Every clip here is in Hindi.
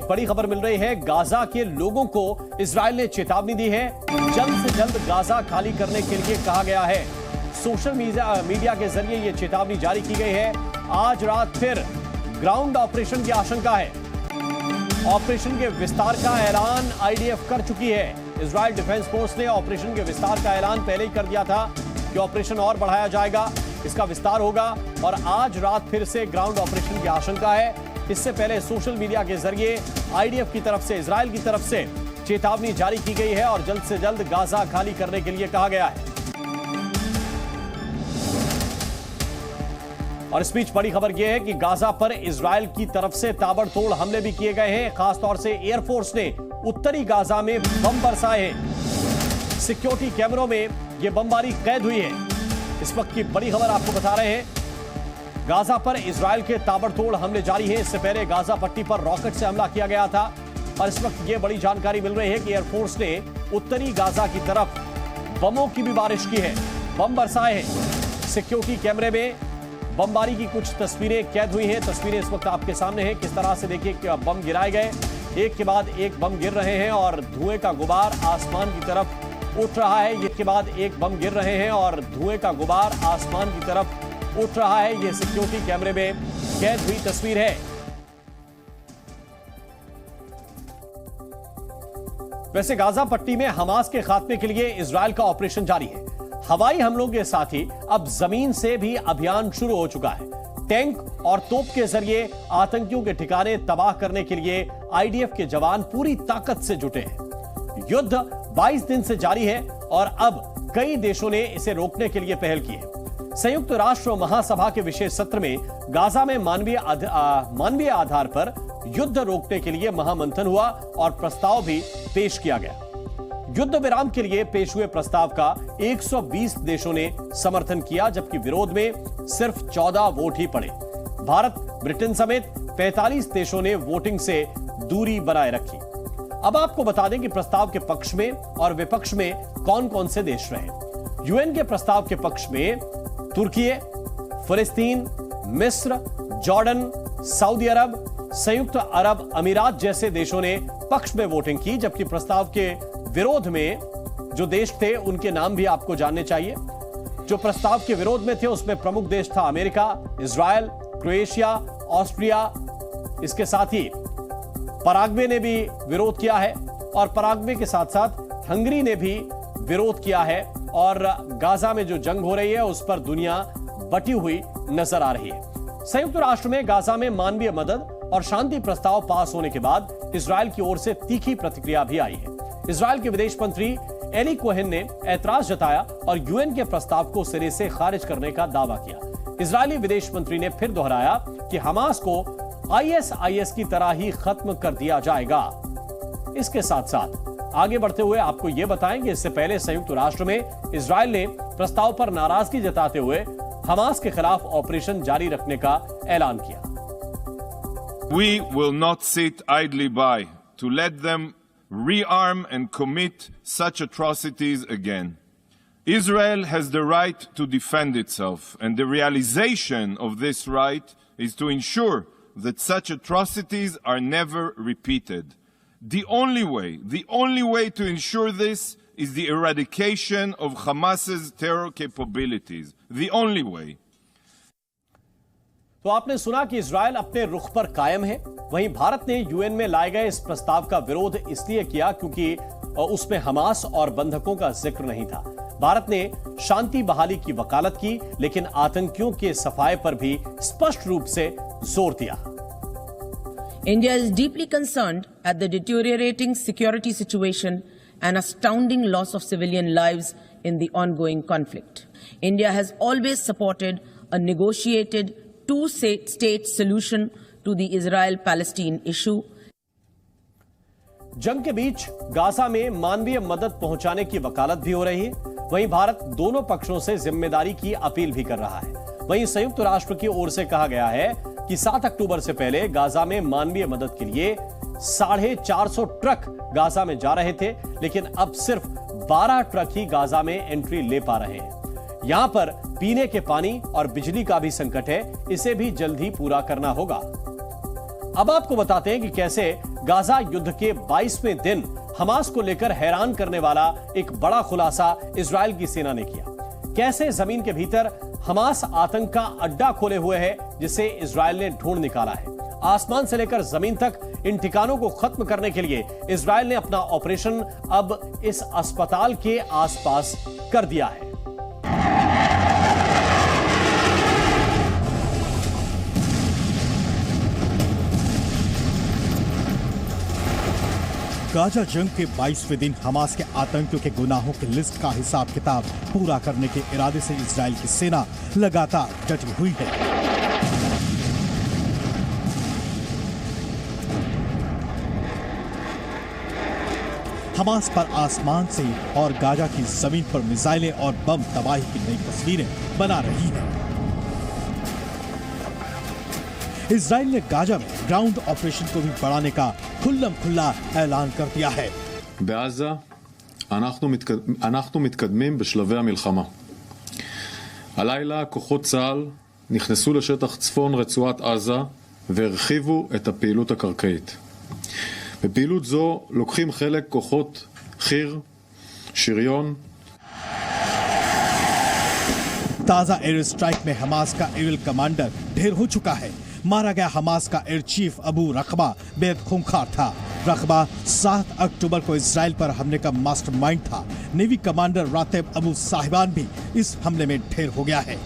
बड़ी खबर मिल रही है। गाजा के लोगों को इजराइल ने चेतावनी दी है। जल्द से जल्द गाजा खाली करने के लिए कहा गया है। सोशल मीडिया के जरिए यह चेतावनी जारी की गई है। आज रात फिर ग्राउंड ऑपरेशन की आशंका है। ऑपरेशन के विस्तार का ऐलान आईडीएफ कर चुकी है। इजराइल डिफेंस फोर्स ने ऑपरेशन के विस्तार का ऐलान पहले ही कर दिया था कि ऑपरेशन और बढ़ाया जाएगा, इसका विस्तार होगा और आज रात फिर से ग्राउंड ऑपरेशन की आशंका है। इससे पहले सोशल मीडिया के जरिए आईडीएफ की तरफ से, इजराइल की तरफ से चेतावनी जारी की गई है और जल्द से जल्द गाजा खाली करने के लिए कहा गया है। और इस बीच बड़ी खबर यह है कि गाजा पर इजराइल की तरफ से ताबड़तोड़ हमले भी किए गए हैं। खासतौर से एयरफोर्स ने उत्तरी गाजा में बम बरसाए हैं। सिक्योरिटी कैमरों में यह बमबारी कैद हुई है। इस वक्त की बड़ी खबर आपको बता रहे हैं। गाजा पर इजराइल के ताबड़तोड़ हमले जारी हैं। इससे पहले गाजा पट्टी पर रॉकेट से हमला किया गया था और इस वक्त यह बड़ी जानकारी मिल रही है कि एयरफोर्स ने उत्तरी गाजा की तरफ बमों की भी बारिश की है, बम बरसाए हैं। सिक्योरिटी कैमरे में बमबारी की कुछ तस्वीरें कैद हुई हैं। तस्वीरें इस वक्त आपके सामने हैं। किस तरह से देखिए कि बम गिराए गए, एक के बाद एक बम गिर रहे हैं और धुएं का गुबार आसमान की तरफ उठ रहा है। एक के बाद एक बम गिर रहे हैं और धुएं का गुबार आसमान की तरफ उठ रहा है। यह सिक्योरिटी कैमरे में कैद हुई तस्वीर है। वैसे गाजा पट्टी में हमास के खात्मे के लिए इजराइल का ऑपरेशन जारी है। हवाई हमलों के साथ ही अब जमीन से भी अभियान शुरू हो चुका है। टैंक और तोप के जरिए आतंकियों के ठिकाने तबाह करने के लिए आईडीएफ के जवान पूरी ताकत से जुटे हैं। युद्ध 22 दिन से जारी है और अब कई देशों ने इसे रोकने के लिए पहल की है। संयुक्त राष्ट्र महासभा के विशेष सत्र में गाजा में मानवीय आधार पर युद्ध रोकने के लिए महामंथन हुआ और प्रस्ताव भी पेश किया गया। युद्ध विराम के लिए पेश हुए प्रस्ताव का 120 देशों ने समर्थन किया, जबकि विरोध में सिर्फ 14 वोट ही पड़े। भारत, ब्रिटेन समेत 45 देशों ने वोटिंग से दूरी बनाए रखी। अब आपको बता दें कि प्रस्ताव के पक्ष में और विपक्ष में कौन कौन से देश रहे। यूएन के प्रस्ताव के पक्ष में तुर्की, फिलिस्तीन, मिस्र, जॉर्डन, सऊदी अरब, संयुक्त अरब अमीरात जैसे देशों ने पक्ष में वोटिंग की, जबकि प्रस्ताव के विरोध में जो देश थे उनके नाम भी आपको जानने चाहिए। जो प्रस्ताव के विरोध में थे उसमें प्रमुख देश था अमेरिका, इजराइल, क्रोएशिया, ऑस्ट्रिया। इसके साथ ही पराग्वे ने भी विरोध किया है और पराग्वे के साथ साथ हंगरी ने भी विरोध किया है और गाजा में जो जंग हो रही है उस पर दुनिया बटी हुई नजर आ रही है। संयुक्त राष्ट्र में गाजा में मानवीय मदद और शांति प्रस्ताव पास होने के बाद इजराइल की ओर से तीखी प्रतिक्रिया भी आई है। इजराइल के विदेश मंत्री एली कोहेन ने ऐतराज जताया और यूएन के प्रस्ताव को सिरे से खारिज करने का दावा किया। इजरायली विदेश मंत्री ने फिर दोहराया कि हमास को आईएसआईएस की तरह ही खत्म कर दिया जाएगा। इसके साथ साथ आगे बढ़ते हुए आपको यह बताएंगे, इससे पहले संयुक्त राष्ट्र में इजराइल ने प्रस्ताव पर नाराजगी जताते हुए हमास के खिलाफ ऑपरेशन जारी रखने का ऐलान किया। We will not sit idly by to let them rearm and commit such atrocities again. Israel has the right to defend itself, and the realization of this right is to ensure that such atrocities are never repeated. The only way to ensure this is the eradication of Hamas's terror capabilities. The only way. तो आपने सुना कि इजराइल अपने रुख पर कायम है। वहीं भारत ने यूएन में लाए गए इस प्रस्ताव का विरोध इसलिए किया क्योंकि उसमें हमास और बंधकों का जिक्र नहीं था। भारत ने शांति बहाली की वकालत की, लेकिन आतंकियों के सफाए पर भी स्पष्ट रूप से जोर दिया। India is deeply concerned at the deteriorating security situation and astounding loss of civilian lives in the ongoing conflict. India has always supported a negotiated two-state solution to the Israel-Palestine issue. जंग के बीच गाजा में मानवीय मदद पहुंचाने की वकालत भी हो रही है। वहीं भारत दोनों पक्षों से जिम्मेदारी की अपील भी कर रहा है। वहीं संयुक्त राष्ट्र की ओर से कहा गया है कि 7 अक्टूबर से पहले गाजा में मानवीय मदद के लिए 450 ट्रक गाजा में जा रहे थे, लेकिन अब सिर्फ 12 ट्रक ही गाजा में एंट्री ले पा रहे हैं। यहां पर पीने के पानी और बिजली का भी संकट है, इसे भी जल्द ही पूरा करना होगा। अब आपको बताते हैं कि कैसे गाजा युद्ध के 22वें दिन हमास को लेकर हैरान करने वाला एक बड़ा खुलासा इजरायल की सेना ने किया। कैसे जमीन के भीतर हमास आतंक का अड्डा खोले हुए है, जिसे इजरायल ने ढूंढ निकाला है। आसमान से लेकर जमीन तक इन ठिकानों को खत्म करने के लिए इजरायल ने अपना ऑपरेशन अब इस अस्पताल के आसपास कर दिया है। गाजा जंग के 22वें दिन हमास के आतंकियों के गुनाहों की लिस्ट का हिसाब किताब पूरा करने के इरादे से इजरायल की सेना लगातार डटी हुई है। हमास पर आसमान से और गाजा की जमीन पर मिसाइलें और बम तबाही की नई तस्वीरें बना रही हैं। इजरायल ने गाजा में ग्राउंड ऑपरेशन को भी बढ़ाने का खुल्ला ऐलान कर दिया है। בעזה אנחנו מתקדמים בשלבי המלחמה. הלילה כוחות צה"ל נכנסו לשטח צפון רצועת עזה והרחיבו את הפעילות הקרקעית. בפעילות זו לוקחים חלק כוחות חי"ר, שריון. ताजा एयर स्ट्राइक में हमास का एरियल कमांडर ढेर हो चुका है। मारा गया हमास का एयर चीफ अबू रखबा बेहद खूंखार था। रखबा 7 अक्टूबर को इजराइल पर हमले का मास्टरमाइंड था। नेवी कमांडर रातेब अबू साहिबान भी इस हमले में ढेर हो गया है।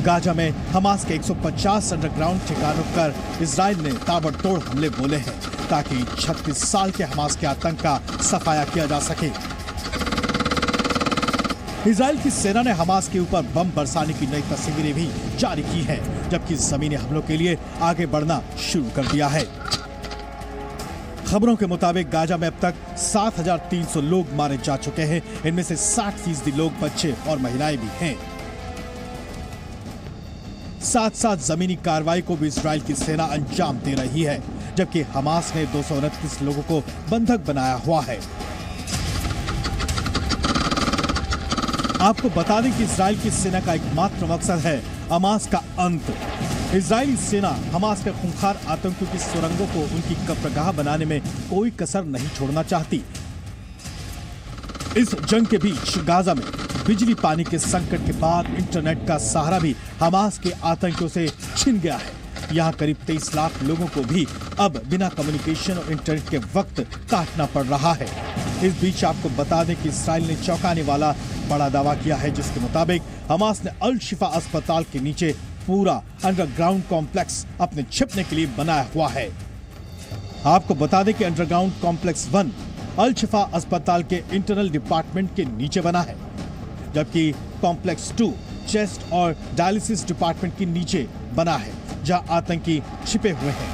गाजा में हमास के 150 अंडरग्राउंड ठिकानों पर इजराइल ने ताबड़तोड़ हमले बोले हैं ताकि 36 साल के हमास के आतंक का सफाया किया जा सके। इजराइल की सेना ने हमास के ऊपर बम बरसाने की नई तस्वीरें भी जारी की हैं, जबकि जमीनी हमलों के लिए आगे बढ़ना शुरू कर दिया है। खबरों के मुताबिक गाजा में अब तक 7,300 लोग मारे जा चुके हैं। इनमें से 60% लोग बच्चे और महिलाएं भी हैं। साथ जमीनी कार्रवाई को भी इजराइल की सेना अंजाम दे रही है, जबकि हमास ने 229 लोगों को बंधक बनाया हुआ है। आपको बता दें कि इजराइल की सेना का एकमात्र मकसद है हमास का अंत। इजरायली सेना हमास के खूंखार आतंकियों की सुरंगों को उनकी कब्रगाह बनाने में कोई कसर नहीं छोड़ना चाहती। इस जंग के बीच गाजा में बिजली पानी के संकट के बाद इंटरनेट का सहारा भी हमास के आतंकियों से छिन गया है। यहाँ करीब 23 लाख लोगों को भी अब बिना कम्युनिकेशन और इंटरनेट के वक्त काटना पड़ रहा है। इस बीच आपको बता दें कि इजराइल ने चौंकाने वाला बड़ा दावा किया है, जिसके मुताबिक हमास ने अल शिफा अस्पताल के नीचे पूरा अंडरग्राउंड कॉम्प्लेक्स अपने छिपने के लिए बनाया हुआ है। आपको बता दें कि अंडरग्राउंड कॉम्प्लेक्स 1 अल शिफा अस्पताल के इंटरनल डिपार्टमेंट के नीचे बना है, जबकि कॉम्प्लेक्स 2 चेस्ट और डायलिसिस डिपार्टमेंट के नीचे बना है, जहां आतंकी छिपे हुए हैं।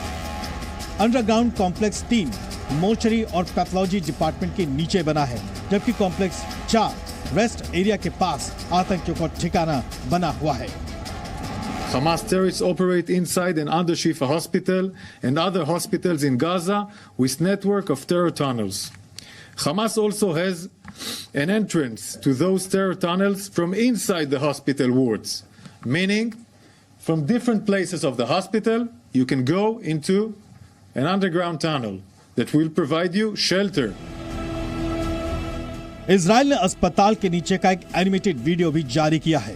अंडरग्राउंड कॉम्प्लेक्स 3 मोर्चरी और पैथोलॉजी डिपार्टमेंट के नीचे बना है, जबकि कॉम्प्लेक्स 4 रेस्ट एरिया के पास आतंकियों का ठिकाना बना हुआ है। Hamas terrorists operate inside and under Shifa Hospital and other hospitals in Gaza with network of terror tunnels. Hamas also has an entrance to those terror tunnels from inside the hospital wards, meaning from different places of the hospital you can go into an underground tunnel that will provide you shelter. Israel ने अस्पताल के नीचे का एक एनिमेटेड वीडियो भी जारी किया है।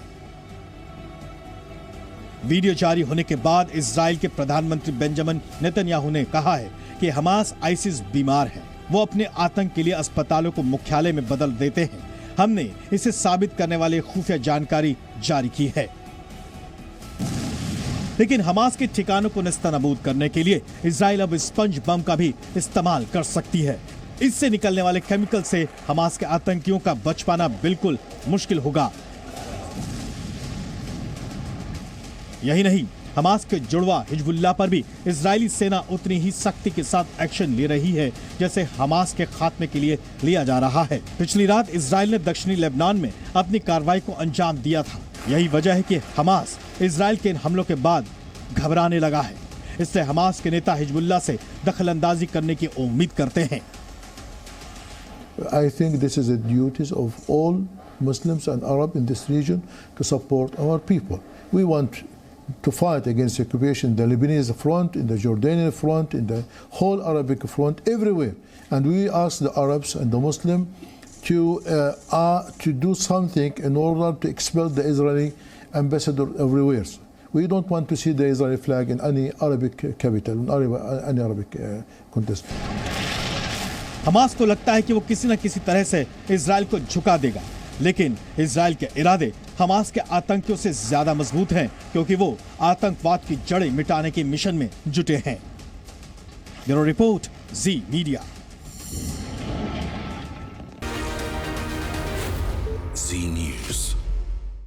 वीडियो जारी होने के बाद इजराइल के प्रधानमंत्री बेंजामिन नेतन्याहू ने कहा है कि हमास आईसिस बीमार है, वो अपने आतंक के लिए अस्पतालों को मुख्यालय में बदल देते हैं। हमने इसे साबित करने वाली खुफिया जानकारी जारी की है। लेकिन हमास के ठिकानों को नेस्तनाबूद करने के लिए इजराइल अब स्पंज बम का भी इस्तेमाल कर सकती है। इससे निकलने वाले केमिकल से हमास के आतंकियों का बच पाना बिल्कुल मुश्किल होगा। यही नहीं, हमास के जुड़वा हिजबुल्लाह पर भी इजरायली सेना उतनी ही सख्ती के साथ एक्शन ले रही है जैसे हमास के खात्मे के लिए लिया जा रहा है। पिछली रात इजराइल ने दक्षिणी लेबनान में अपनी कार्रवाई को अंजाम दिया था। यही वजह है कि हमास इजराइल के इन हमलों के बाद घबराने लगा है। इससे हमास के नेता हिजबुल्लाह से दखलंदाजी करने की उम्मीद करते हैं। I think this is the duties of all Muslims and Arab in this region to support our people. We want to fight against occupation, the Lebanese front, in the Jordanian front, in the whole Arabic front, everywhere. And we ask the Arabs and the Muslims to do something in order to expel the Israeli ambassador everywhere. We don't want to see the Israeli flag in any Arabic capital, in any Arabic contest. Hamas को लगता है कि वो किसी न किसी तरह से इजराइल को झुका देगा, लेकिन इजराइल के इरादे हमास के आतंकियों से ज्यादा मजबूत हैं, क्योंकि वो आतंकवाद की जड़ें मिटाने के मिशन में जुटे हैं। ब्यूरो रिपोर्ट, जी मीडिया। जी न्यूज।